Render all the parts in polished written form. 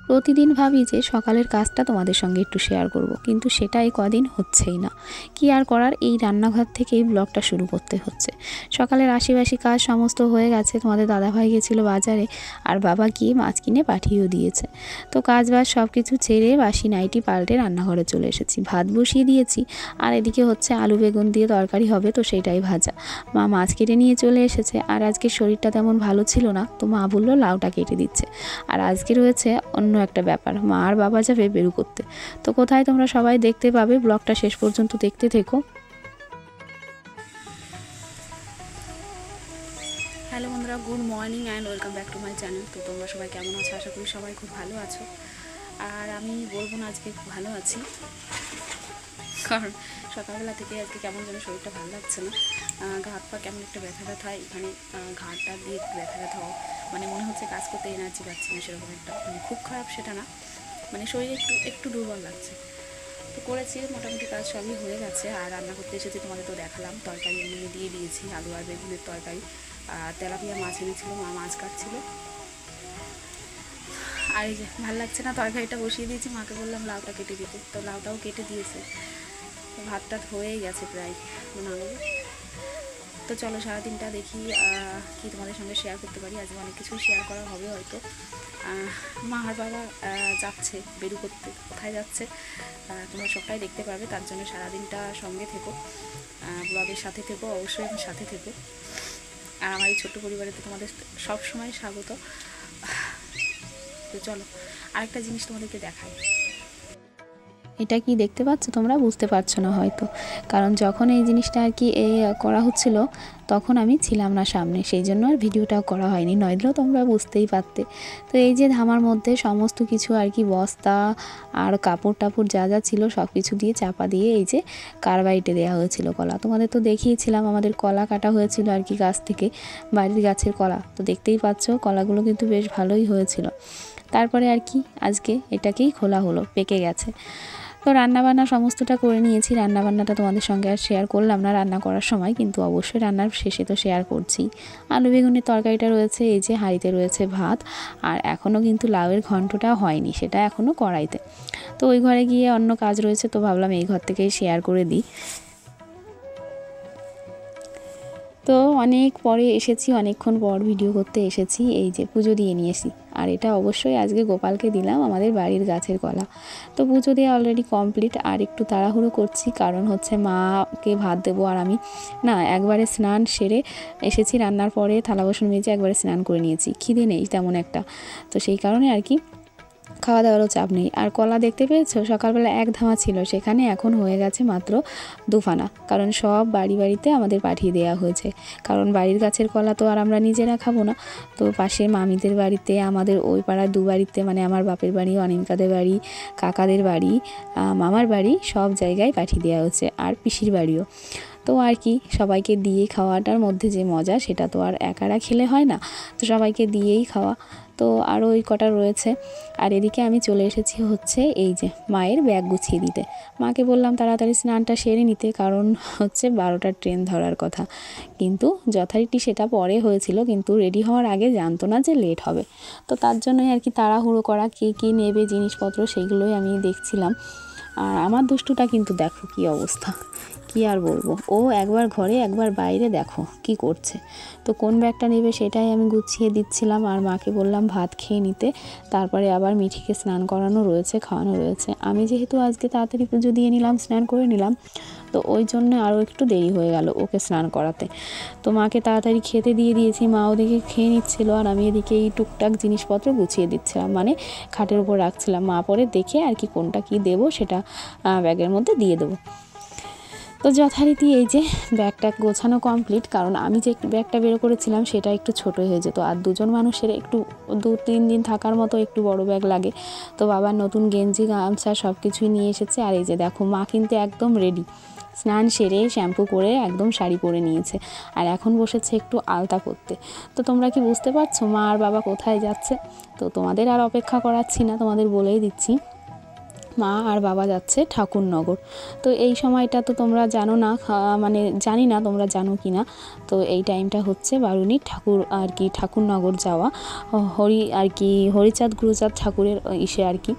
প্রতিদিন ভাবি যে সকালের কাজটা তোমাদের সঙ্গে একটু শেয়ার করব, কিন্তু সেটাই কদিন হচ্ছেই না। কি আর করার, এই রান্নাঘর থেকেই ব্লগটা শুরু করতে হচ্ছে। সকালের আশিবাসি কাজ সমস্ত হয়ে গেছে, তোমাদের দাদাভাই গেছিলো বাজারে, আর বাবা গিয়ে মাছ কিনে পাঠিয়েও দিয়েছে। তো কাজ বাজ সব কিছু ছেড়ে বাসি নাইটি পাল্টে রান্নাঘরে চলে এসেছি। ভাত বসিয়ে দিয়েছি, আর এদিকে হচ্ছে আলু বেগুন দিয়ে তরকারি হবে, তো সেটাই ভাজা। মা মাছ কেটে নিয়ে চলে এসেছে, আর আজকে শরীরটা তেমন ভালো ছিল না, তো মা বললো লাউটা কেটে দিচ্ছে। আর আজকে রয়েছে অন্য একটা ব্যাপার, মা আর বাবা যাবে বেরু করতে। তো কোথায় তোমরা সবাই দেখতে পাবে, ব্লগটা শেষ পর্যন্ত দেখতে থেকো। হ্যালো বন্ধুরা, good morning and welcome back to my channel. তো তোমরা সবাই কেমন আছো? আশা করি সবাই খুব ভালো আছো। আর আমি বলবো না আজকে খুব ভালো আছি, কারণ সকালবেলা থেকে আজকে কেমন যেন শরীরটা ভালো লাগছে না। হাত পা কেমন একটা ব্যথা ব্যথা, এখানে ঘাটটা দিয়ে ব্যথা ব্যথা, মানে মনে হচ্ছে কাজ করতে এনার্জি পাচ্ছি না সেরকম একটা, মানে খুব খারাপ সেটা না, মানে শরীরে একটু একটু দুর্বল লাগছে। তো করেছি, মোটামুটি কাজ সবই হয়ে গেছে। আর রান্না করতে এসেছি, তোমাদের তো দেখালাম, তরকারি এমনি দিয়ে দিয়েছি, আলু আর বেগুনের তরকারি। আর তেলাপিয়া মাছ এনেছিল, মা মাছ কাটছিল। আর এই যে ভালো লাগছে না, তরকারিটা বসিয়ে দিয়েছি, মাকে বললাম লাউটা কেটে দিতে, তো লাউটাও কেটে দিয়েছে। তো ভাতটা হয়েই গেছে প্রায়, মনে হবে। তো চলো সারাদিনটা দেখি কি তোমাদের সঙ্গে শেয়ার করতে পারি। আজকে অনেক কিছুই শেয়ার করা হবে হয়তো। মা আর বাবা যাচ্ছে বেরু করতে, কোথায় যাচ্ছে তোমরা সবটাই দেখতে পাবে। তার জন্য সারাদিনটা সঙ্গে থেকো, ব্লগের সাথে থেকো, অবশ্যই আমার সাথে থেকো। আর আমার এই ছোট্ট পরিবারে তো তোমাদের সবসময় স্বাগত। তো চলো আরেকটা জিনিস তোমাদেরকে দেখাই। এটা কি দেখতে পাচ্ছ তোমরা? বুঝতে পারছো না হয়তো, কারণ যখন এই জিনিসটা আর কি করা হচ্ছিল, তখন আমি ছিলাম না সামনে, সেই জন্য আর ভিডিওটাও করা হয়নি, নইলেও তোমরা বুঝতেই পারতে। তো এই যে ধামার মধ্যে সমস্ত কিছু আর কি, বস্তা আর কাপড় টাপড় যা যা ছিল সব কিছু দিয়ে চাপা দিয়ে এই যে কারবাইটে দেওয়া হয়েছিল কলা। তোমাদের তো দেখিয়েছিলাম আমাদের কলা কাটা হয়েছিল আর কি গাছ থেকে, বাড়ির গাছের কলা। তো দেখতেই পাচ্ছ কলাগুলো কিন্তু বেশ ভালোই হয়েছিল। তারপরে আর কি আজকে এটাকেই খোলা হলো, পেকে গেছে। তো রান্নাবান্না সমস্তটা করে নিয়েছি, রান্নাবান্নাটা তোমাদের সঙ্গে আর শেয়ার করলাম না রান্না করার সময়, কিন্তু অবশ্যই রান্নার শেষে তো শেয়ার করছি। আলু বেগুনের তরকারিটা রয়েছে, এই যে হাঁড়িতে রয়েছে ভাত, আর এখনও কিন্তু লাউয়ের ঘন্টটা হয়নি, সেটা এখনও কড়াইতে। তো ওই ঘরে গিয়ে অন্য কাজ রয়েছে, তো ভাবলাম এই ঘর থেকেই শেয়ার করে দিই। তো অনেক পরে এসেছি, অনেকক্ষণ পর ভিডিও করতে এসেছি। এই যে পুজো দিয়ে নিয়েছি, আর এটা অবশ্যই আজকে গোপালকে দিলাম, আমাদের বাড়ির গাছের কলা। তো পুজো দিয়ে অলরেডি কমপ্লিট, আর একটু তাড়াহুড়ো করছি, কারণ হচ্ছে মাকে ভাত দেবো, আর আমি না একবারে স্নান সেরে এসেছি, রান্নার পরে থালা বাসন মেজে একবারে স্নান করে নিয়েছি, খিদে নেই তেমন একটা। তো সেই কারণে আর কি খাওয়া দাওয়ারও চাপ নেই। আর কলা দেখতে পেয়েছো, সকালবেলা এক ধামা ছিল, সেখানে এখন হয়ে গেছে মাত্র দুফানা, কারণ সব বাড়ি বাড়িতে আমাদের পাঠিয়ে দেওয়া হয়েছে। কারণ বাড়ির গাছের কলা তো আর আমরা নিজেরা খাবো না, তো পাশের মামিদের বাড়িতে, আমাদের ওই পাড়ার দু বাড়িতে, মানে আমার বাপের বাড়ি, অনিন্দিকাদের বাড়ি, কাকাদের বাড়ি, মামার বাড়ি, সব জায়গায় পাঠিয়ে দেওয়া হচ্ছে, আর পিসির বাড়িও। তো আর কি সবাইকে দিয়ে খাওয়াটার মধ্যে যে মজা, সেটা তো আর একারা খেলে হয় না, তো সবাইকে দিয়েই খাওয়া। তো আরও ওই কটা রয়েছে। আর এদিকে আমি চলে এসেছি হচ্ছে এই যে মায়ের ব্যাগ গুছিয়ে দিতে। মাকে বললাম তাড়াতাড়ি স্নানটা সেরে নিতে, কারণ হচ্ছে 12টার ট্রেন ধরার কথা, কিন্তু যথারীতি সেটা পরে হয়েছিল, কিন্তু রেডি হওয়ার আগে জানতো না যে লেট হবে। তো তার জন্যই আর কি তাড়াহুড়ো করা, কী কী নেবে জিনিসপত্র সেইগুলোই আমি দেখছিলাম। আর আমার দুষ্টুটা কিন্তু দেখো কী অবস্থা, কি আর বলবো, ও একবার ঘরে একবার বাইরে, দেখো কি করছে। তো কোন ব্যাগটা নেবে সেটাই আমি গুছিয়ে দিচ্ছিলাম, আর মাকে বললাম ভাত খেয়ে নিতে, তারপরে আবার মিঠিকে স্নান করানো রয়েছে, খাওয়ানো রয়েছে। আমি যেহেতু আজকে তাড়াতাড়ি পুজো দিয়ে নিলাম, স্নান করে নিলাম, তো ওই জন্য আরও একটু দেরি হয়ে গেল ওকে স্নান করাতে। তো মাকে তাড়াতাড়ি খেতে দিয়ে দিয়েছি, মা ওদিকে খেয়ে নিচ্ছিল, আর আমি এদিকে এই টুকটাক জিনিসপত্র গুছিয়ে দিচ্ছিলাম, মানে খাটের উপর রাখছিলাম। মা পরে দেখে আর কি কোনটা কি দেবো সেটা ব্যাগের মধ্যে দিয়ে দেবো। তো যথারীতি এই যে ব্যাগটা গোছানো কমপ্লিট, কারণ আমি যে ব্যাগটা বের করেছিলাম সেটা একটু ছোট হয়ে যেত, আর দুজন মানুষের একটু 2-3 দিন থাকার মতো একটু বড় ব্যাগ লাগে। তো বাবার নতুন গেঞ্জি গামছা সব কিছুই নিয়ে এসেছে। আর এই যে দেখো মা কিন্তু একদম রেডি, স্নান সেরে শ্যাম্পু করে একদম শাড়ি পরে নিয়েছে, আর এখন বসেছে একটু আলতা করতে। তো তোমরা কি বুঝতে পারছো মা আর বাবা কোথায় যাচ্ছে? তো তোমাদের আর অপেক্ষা করাচ্ছি না, তোমাদের বলেই দিচ্ছি। মা আর বাবা যাচ্ছে ঠাকুরনগর। তো এই সময়টা তো তোমরা জানো না, মানে জানি না তোমরা জানো কি না। তো এই টাইমটা হচ্ছে বারুণীর ঠাকুর আর কি ঠাকুরনগর যাওয়া, হরিচাঁদ গুরুচাঁদ ঠাকুরের ইসে আর কি।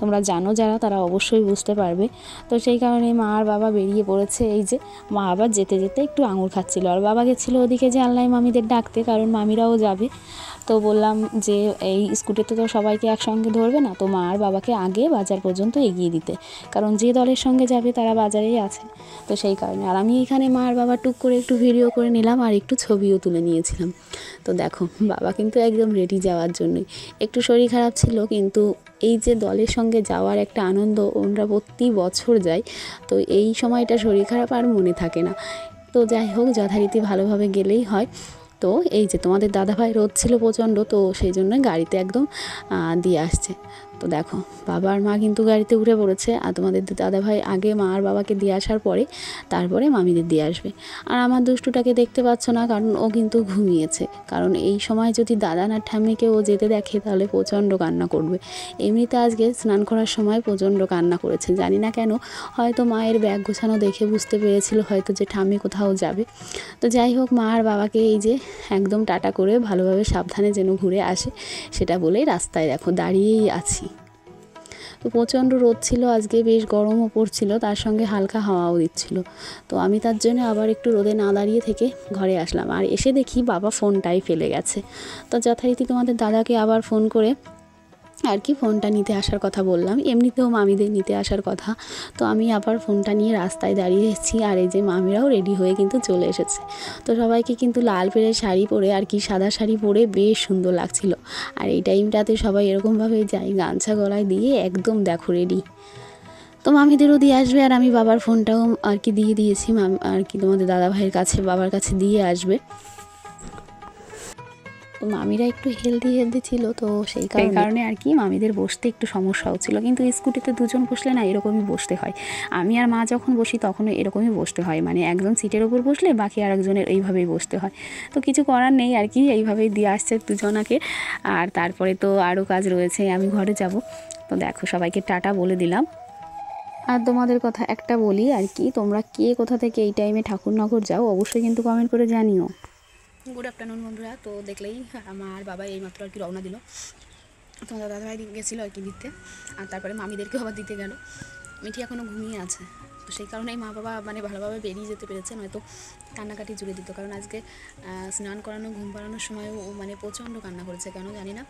তোমরা জানো যারা, তারা অবশ্যই বুঝতে পারবে। তো সেই কারণে মা আর বাবা বেরিয়ে পড়েছে। এই যে মা আবার যেতে যেতে একটু আঙুর খাচ্ছিল, আর বাবা গেছিলো ওদিকে জানলাই মামিদের ডাকতে, কারণ মামিরাও যাবে। তো বললাম যে এই স্কুটিতে তো সবাইকে একসঙ্গে ধরবে না, তো মা আর বাবাকে আগে বাজার পর্যন্ত এগিয়ে দিতে, কারণ যে দলের সঙ্গে যাবে তারা বাজারেই আছে। তো সেই কারণে আর আমি এখানে মা আর বাবা টুক করে একটু ভিডিও করে নিলাম আর একটু ছবিও তুলে নিয়েছিলাম। তো দেখো বাবা কিন্তু একদম রেডি যাওয়ার জন্যই। একটু শরীর খারাপ ছিল, কিন্তু এই যে দলের সঙ্গে যাওয়ার একটা আনন্দ, ওরা প্রতি বছর যায়। তো এই সময়টা শরীর খারাপ আর মনে থাকে না। তো যাই হোক, যথারীতি ভালোভাবে গেলেই হয়। তো এই যে তোমাদের দাদাভাই রোদ ছিল প্রচণ্ড, তো সেই জন্য গাড়িতে একদম দিয়ে আসছে। তো দেখো বাবা আর মা কিন্তু গাড়িতে উঠে পড়েছে, আর তোমাদের দাদাভাই আগে মা আর বাবাকে দিয়ে আসার পরে তারপরে মামিদের দিয়ে আসবে। আর আমার দুষ্টুটাকে দেখতে পাচ্ছ না, কারণ ও কিন্তু ঘুমিয়েছে। কারণ এই সময় যদি দাদা না ঠাম্মিকে ও যেতে দেখে তাহলে প্রচণ্ড কান্না করবে। এমনিতে আজকে স্নান করার সময় প্রচণ্ড কান্না করেছে, জানি না কেন। হয়তো মায়ের ব্যাগ গোছানো দেখে বুঝতে পেরেছিল হয়তো যে ঠাম্মি কোথাও যাবে। তো যাই হোক, মা আর বাবাকে এই যে একদম টাটা করে ভালোভাবে সাবধানে যেন ঘুরে আসে সেটা বলেই রাস্তায় দেখো দাঁড়িয়েই আছি। তো প্রচণ্ড রোদ ছিল আজকে, বেশ গরমও পড়ছিল, তার সঙ্গে হালকা হাওয়াও দিচ্ছিল। তো আমি তার জন্য আবার একটু রোদে না দাঁড়িয়ে থেকে ঘরে আসলাম। আর এসে দেখি বাবা ফোনটাই ফেলে গেছে। তো যথারীতি তোমাদের দাদাকে আবার ফোন করে আর কি ফোনটা নিতে আসার কথা বললাম, এমনিতেও মামিদের নিতে আসার কথা। তো আমি আবার ফোনটা নিয়ে রাস্তায় দাঁড়িয়েছি, আর এই যে মামিরাও রেডি হয়ে কিন্তু চলে এসেছে। তো সবাইকে কিন্তু লাল পেড়ের শাড়ি পরে আর কি সাদা শাড়ি পরে বেশ সুন্দর লাগছিল। আর এই টাইমটাতে সবাই এরকমভাবে যায়, গামছা গলায় দিয়ে একদম দেখো রেডি। তো মামিদেরও দিয়ে আসবে, আর আমি বাবার ফোনটাও আর কি দিয়ে দিয়েছি আর কি তোমাদের দাদা ভাইয়ের কাছে, বাবার কাছে দিয়ে আসবে। তো মামিরা একটু হেলদি ছিল, তো সেই কারণে আর কি মামিদের বসতে একটু সমস্যা হচ্ছিলো। কিন্তু স্কুটিতে দুজন বসলে না এরকমই বসতে হয়। আমি আর মা যখন বসি তখনও এরকমই বসতে হয়, মানে একজন সিটের ওপর বসলে বাকি আরেকজনের এইভাবেই বসতে হয়। তো কিছু করার নেই আর কি, এইভাবেই দিয়ে আসছে দুজনাকে। আর তারপরে তো আরও কাজ রয়েছে, আমি ঘরে যাব। তো দেখো সবাইকে টাটা বলে দিলাম। আর তোমাদের কথা একটা বলি আর কি, তোমরা কে কোথা থেকে এই টাইমে ঠাকুরনগর যাও অবশ্যই কিন্তু কমেন্ট করে জানিও। গুড আফটারনুন বন্ধুরা। তো দেখলেই আমার বাবা এইমাত্র আর কি রওনা দিল। তোমাদের দাদাভাই গেছিলো আর কি দিতে, আর তারপরে মামিদেরকেও আবার দিতে গেল। মিঠি এখনও ঘুমিয়ে আছে। তো সেই কারণেই মা বাবা মানে ভালোভাবে বেরিয়ে যেতে পেরেছে, নয়তো কান্নাকাটি জুড়ে দিত। কারণ আজকে স্নান করানো ঘুম পাড়ানোর সময়ও মানে প্রচণ্ড কান্না করেছে, কেন জানি না।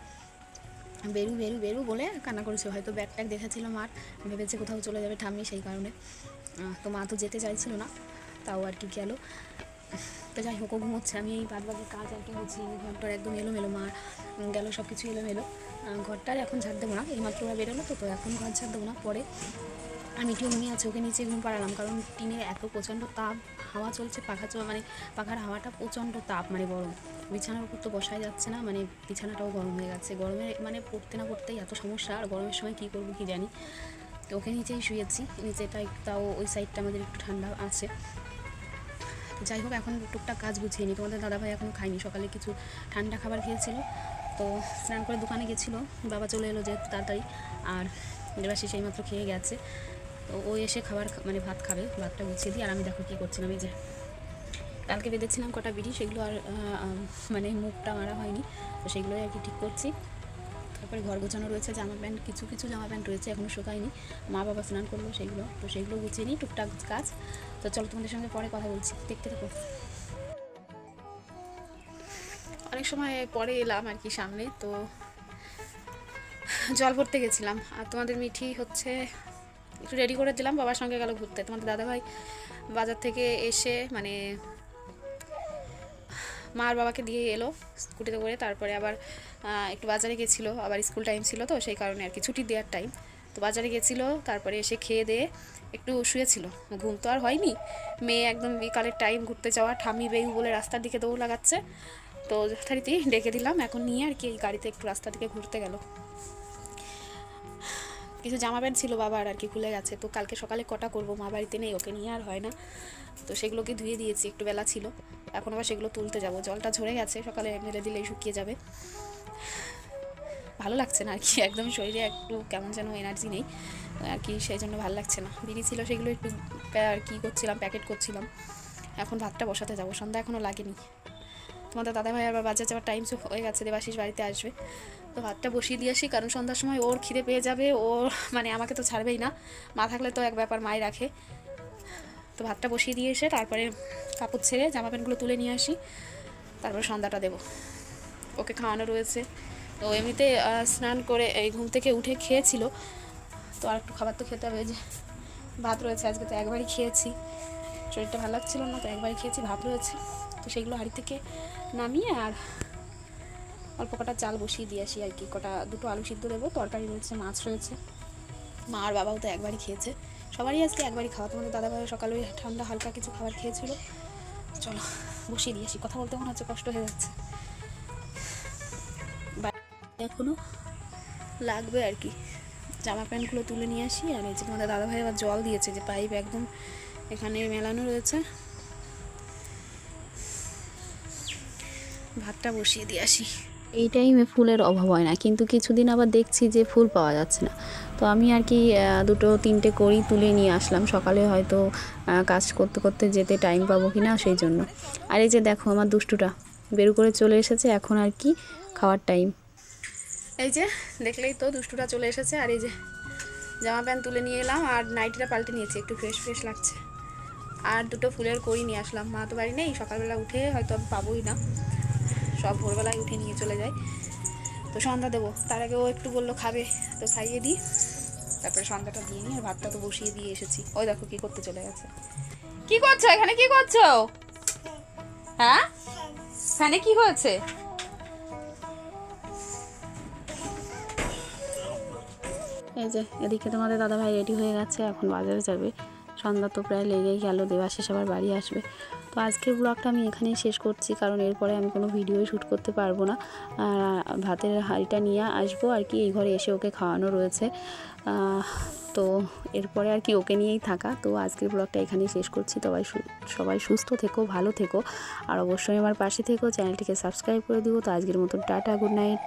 বেরু বেরু বেরু বলে কান্না করেছে। হয়তো ব্যাগ ট্যাগ দেখেছিল মার, ভেবেছে কোথাও চলে যাবে ঠাম্মি, সেই কারণে। তো মা তো যেতে চাইছিল না, তাও আর কি গেল। তো যাই হোক, ঘুমোচ্ছে। আমি এই বাদবাকি কাজ আর কি হচ্ছি, ঘরটার একদম এলোমেলো, মা গেল সব কিছু এলোমেলো। ঘরটার এখন ঝাড় দেবো না, এইমাত্র ওরা বেরোলো, তো এখন ঘর ঝাড় দেবো না, পরে। আর মিঠিও ঘুমিয়ে আছে, ওকে নিচে ঘুম পাড়ালাম, কারণ টিনের এত প্রচণ্ড তাপ, হাওয়া চলছে, মানে পাখার হাওয়াটা প্রচণ্ড তাপ, মানে গরম। বিছানার উপর তো বসাই যাচ্ছে না, মানে বিছানাটাও গরম হয়ে যাচ্ছে। গরমে মানে পড়তে না পড়তেই এত সমস্যা, আর গরমের সময় কী করবো কী জানি। তো ওকে নিচেই শুয়েছি, নিচেটা তাও ওই সাইডটা আমাদের একটু ঠান্ডা আছে। যাই হোক, এখন টুকটাক কাজ গুছিয়ে নিই। তোমাদের দাদাভাই এখনও খায়নি, সকালে কিছু ঠান্ডা খাবার খেয়েছিল, তো স্নান করে দোকানে গেছিলো। বাবা চলে এলো যেহেতু তাড়াতাড়ি, আর এবার সে সেইমাত্র খেয়ে গেছে। তো ও এসে খাবার মানে ভাত খাবে, ভাতটা গুছিয়ে দিই। আর আমি দেখো কী করছিলাম, এই যে কালকে বেঁধেছিলাম কটা বিড়ি, সেগুলো আর মানে মুখটা মারা হয়নি, তো সেগুলোই আর কি ঠিক করছি। তারপরে ঘর গোছানো রয়েছে, জামা প্যান্ট কিছু কিছু জামা প্যান্ট রয়েছে এখনও শুকায়নি, মা বাবা স্নান করলো সেগুলো, তো সেগুলো গুছিয়ে নিই, টুকটাক কাজ। তো চলো তোমাদের সঙ্গে পরে কথা বলছি, দেখতে থাকো। অনেক সময় পরে এলাম আর কি সামনে, তো জল ভরতে গেছিলাম। আর তোমাদের মিঠি হচ্ছে একটু রেডি করে দিলাম, বাবার সঙ্গে গেল ঘুরতে। তোমাদের দাদাভাই বাজার থেকে এসে মানে মা আর বাবাকে দিয়ে এলো স্কুটিতে করে, তারপরে আবার একটু বাজারে গেছিলো, আবার স্কুল টাইম ছিল তো সেই কারণে আর কি, ছুটি দেওয়ার টাইম। তো বাজারে গেছিলো, তারপরে এসে খেয়ে দিয়ে একটু শুয়েছিল, ঘুম তো আর হয়নি। মেয়ে একদম বিকালের টাইম ঘুরতে যাওয়া, ঠামি বেউ বলে রাস্তার দিকে দৌড় লাগাচ্ছে। তো যথারীতি ডেকে দিলাম, এখন নিয়ে আর কি এই গাড়িতে একটু রাস্তা দিকে ঘুরতে গেল। কিছু জামা প্যান্ট ছিল বাবার আর কি খুলে গেছে, তো কালকে সকালে কটা করবো, মা বাড়িতে নেই, ওকে নিয়ে আর হয় না। তো সেগুলোকে ধুয়ে দিয়েছি, একটু বেলা ছিল, এখন আবার সেগুলো তুলতে যাব। জলটা ঝরে গেছে, সকালে মেলে দিলেই শুকিয়ে যাবে। ভালো লাগছে না আর কি, একদম শরীরে একটু কেমন যেন এনার্জি নেই আর কি, সেই জন্য ভালো লাগছে না। বিড়ি ছিল সেগুলো একটু আর কি করছিলাম, প্যাকেট করছিলাম। এখন ভাতটা বসাতে যাবো, সন্ধ্যা এখনও লাগেনি। তোমাদের দাদাভাই আবার বাজার যাওয়ার টাইম হয়ে গেছে, দেবাশিস বাড়িতে আসবে, তো ভাতটা বসিয়ে দিয়ে আসি, কারণ সন্ধ্যার সময় ওর খিদে পেয়ে যাবে, ওর মানে আমাকে তো ছাড়বেই না, মা থাকলে তো এক ব্যাপার, মাই রাখে। তো ভাতটা বসিয়ে দিয়ে এসে তারপরে কাপড় ছেড়ে জামা প্যান্টগুলো তুলে নিয়ে আসি, তারপরে সন্ধ্যাটা দেবো। ওকে খাওয়ানো রয়েছে, তো এমনিতে স্নান করে এই ঘুম থেকে উঠে খেয়েছিল, তো আর একটু খাবার তো খেতে হবে, যে ভাত রয়েছে, আজকে তো একবারই খেয়েছি, শরীরটা ভালো লাগছিল না, তো একবারই খেয়েছি, ভাত রয়েছে, তো সেগুলো হাঁড়ি থেকে নামিয়ে আর অল্প কটা চাল বসিয়ে দিয়ে আসি আর কি, দুটো আলু সিদ্ধ দেবো, তরকারি রয়েছে, মাছ রয়েছে। মা আর বাবাও তো একবারই খেয়েছে, সবারই আজকে একবারই খাওয়া। তোমাদের দাদাভাই সকালে ওই ঠান্ডা হালকা কিছু খাবার খেয়েছিল। চলো বসিয়ে দিয়ে আসি, কথা বলতে মনে হচ্ছে কষ্ট হয়ে যাচ্ছে, এখনও লাগবে আর কি। জামা প্যান্টগুলো তুলে নিয়ে আসি, আর এই যে তোমাদের দাদাভাই আবার জল দিয়েছে, যে পাইপ একদম এখানে মেলানো রয়েছে, ভাতটা বসিয়ে দিয়ে আসি। এই টাইমে ফুলের অভাব হয় না, কিন্তু কিছুদিন আবার দেখছি যে ফুল পাওয়া যাচ্ছে না, তো আমি আর কি দুটো তিনটে করি তুলে নিয়ে আসলাম, সকালে হয়তো কাজ করতে করতে যেতে টাইম পাবো কি না সেই জন্য। আর এই যে দেখো আমার দুষ্টুটা বেরু করে চলে এসেছে, এখন আর কি খাওয়ার টাইম। এই যে দেখলেই তো দুষ্টুটা চলে এসেছে, আর এই যে জামা প্যান্ট তুলে নিয়ে এলাম, আর নাইটিটা পাল্টে নিয়েছি, একটু ফ্রেশ ফ্রেশ লাগছে। আর দুটো ফুলের কড়ি নিয়ে আসলাম, মা তো বাড়ি নেই, সকালবেলা উঠে হয়তো আমি পাবোই না, সব ভোরবেলায় উঠে নিয়ে চলে যায়, তো সন্ধ্যা দেবো, তার আগে ও একটু বললো খাবে, তো খাইয়ে দিই, তারপরে সন্ধ্যাটা দিয়ে নিই, আর ভাতটা তো বসিয়ে দিয়ে এসেছি। ওই দেখো কি করতে চলে গেছে। কি করছো এখানে, কি করছো? হ্যাঁ, ফ্যানে কি হয়েছে? এই যে এদিকে তোমাদের দাদাভাই রেডি হয়ে গেছে, এখন বাজারে যাবে, সন্ধ্যা তো প্রায় লেগেই গেল, দেবাশিস আবার বাড়ি আসবে। তো আজকের ব্লগটা আমি এখানেই শেষ করছি, কারণ এরপরে আমি কোনো ভিডিওই শ্যুট করতে পারবো না। ভাতের হাঁড়িটা নিয়ে আসবো আর কি, এই ঘরে এসে ওকে খাওয়ানো রয়েছে, তো এরপরে আর কি ওকে নিয়েই থাকা। তো আজকের ব্লগটা এখানেই শেষ করছি। সবাই সুস্থ থেকো, ভালো থেকো, আর অবশ্যই আমার পাশে থেকো, চ্যানেলটিকে সাবস্ক্রাইব করে দিও। তো আজকের মতন টাটা, গুড নাইট।